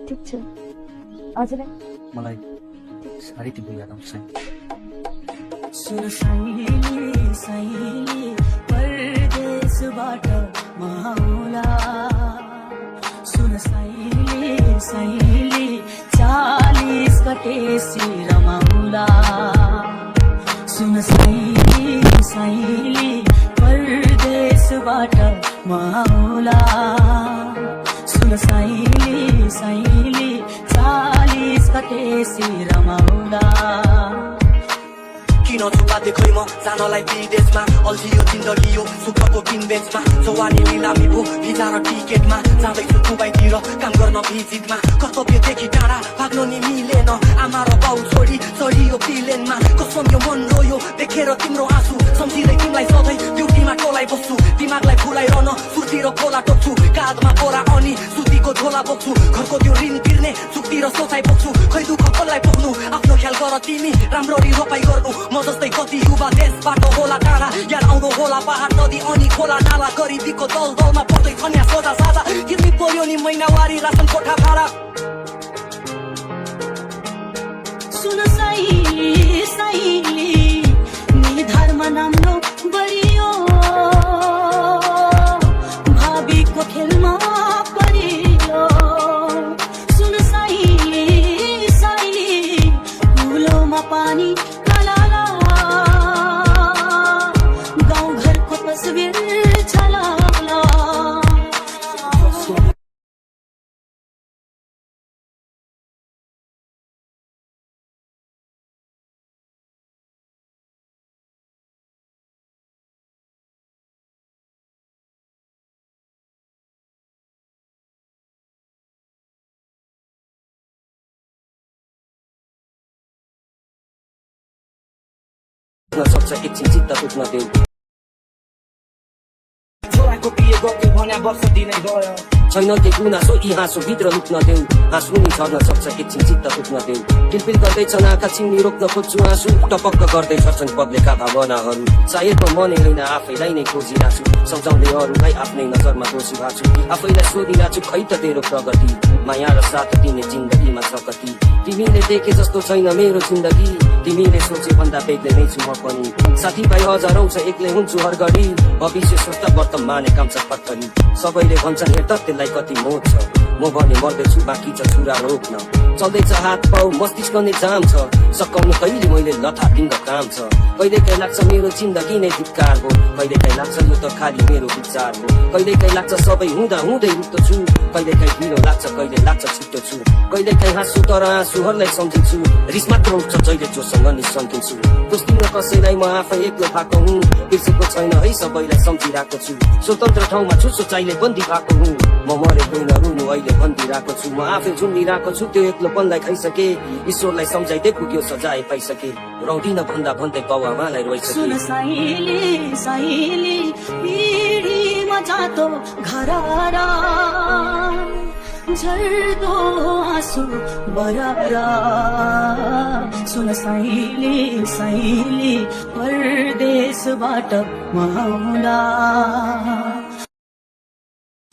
ठिक छ। हजुरलाई मलाई साह्रै तिम्रो याद आउँछ। सुन साइली साइली परदेशबाट माउला, सुन साइली साइली 40 गतेसी रमाउला, सुन साइली साइली परदेशबाट माउला, सुन साइली साइली 40 गतेसी रमाउला। किन छुपा देखै म जानलाई विदेशमा, अल्झियो जिन्दगी यो सुखको किनबेचमा, जवानी लिलामी भो भिजा र टिकेटमा, जाँदैछु दुबईतिर काम गर्न भिजिटमा, कर्तव्यदेखि टाढा भाग्न नि मिलेन, आमा र बाउ छोडी चढियो प्लेनमा, कसम यो मन रोयो देखेर तिम्रो आँसु, सम्झिँदै तिमीलाई सधैँ ड्युटीमा टोलाइ बस्छु, दिमागलाई फुलाइरहन सुर्तिर खोला टोक्छु, काँधमा बोरा अनि सुतीको झोला बोक्छु, घरको त्यो ऋण तिर्ने सुक्तिर सोचाइ बोक्छु, खै दुःख कसलाई बोक्नु, आफ्नो ख्याल गर तिमी राम्ररी रोपाइ गर्नु, म जस्तै कति युवा देशबाट होला टाढा, याद आउँदो होला पहाड नदी अनि खोला नाला, गरिबीको दलदलमा पर्दै छन् यहाँ सोझा साझा, तिर्नी पर्यो नि महिनावारी रासन कोठा भाडा। सुन साइली साइली निधारमा नाम्रो बढियो, भावीको खेलमा परियो, सुन साइली साइली फुलोमा पानी सक्छ एकछिन चित्त बुझ्न देऊ, छोराको बिहे गर्दै भन्या वर्ष दिनै गयो, छैन के गुनासो यी हाँसो भित्र लुक्न देऊ, हाँसु नि झर्न सक्छ एकछिन चित्त बुझ्न देऊ, पिलपिल गर्दैछन् आँखा चिम्नी रोक्न खोज्छु आँसु, टपक्क गर्दै छर्छन् पब्लिकका भावनाहरू, सायद म मनै होइन आफैलाई नै खोजिरहेछु, सम्झाउँदै अरूलाई आफ्नै नजरमा दोषी भएको छु, आफैलाई सोधिरहेको छु खै त तेरो प्रगति, माया र साथ दिने जिन्दगीमा छ कति, तिमीले देखे जस्तो छैन मेरो जिन्दगी, तिमीले सोचे भन्दा बेग्लै नै छु म पनि, साथीभाइ हजारौं छ एक्लै हुन्छु हर घडी, भविष्य सोच्छ वर्तमाने काम छ फर्कनी, सबैले भन्छन् हेर त त्यसलाई कति मोह छ, म भने मर्दैछु बाँकी छ छुरा रोक्न, चल्दैछ हात पाउ मस्तिष्क नै जाम छ, सकाउनु कहिले मैले लथा दिङ्ग काम छ, कहिले काहीँ लाग्छ मेरो जिन्दगी नै धिक्कार हो, कहिले काहीँ लाग्छ यो त खाली मेरो विचार हो, कहिले काहीँ लाग्छ सबै हुँदा हुँदै रुप्तो छु, कहिले काहीँ ढिलो लाग्छ कहिले लाग्छ छिट्टो छु, कहिले काहीँ हाँसु तर आँसुहरूलाई सम्झिन्छु, रिस मात्र उठ्छ जहिले जोसँग निसन्किन्छु, दोस्ती कसैलाई म आफै एक्लो भएको हुँ, बिर्सेको छैन है सबैलाई सम्झिरहेको छु, स्वतन्त्र ठाउँमा छु सोचाइले बन्दी भएको हुँ, म मरेको होइन रुनु अहिले भनिदिरहेको छु, म आफै झुन्डिरहेको छु त्यो एक्लोपनलाई खाइसके, ईश्वरलाई सम्झाइदै पुग्यो सजाय पाइसके, रौदिन भन्दा भन्दै बाउआमालाई रोइसके। सुन साइली साइली पिँढीमा जातो घररा, झर्दो आँसु बराबरा, सुन साइली साइली परदेशबाट माउला।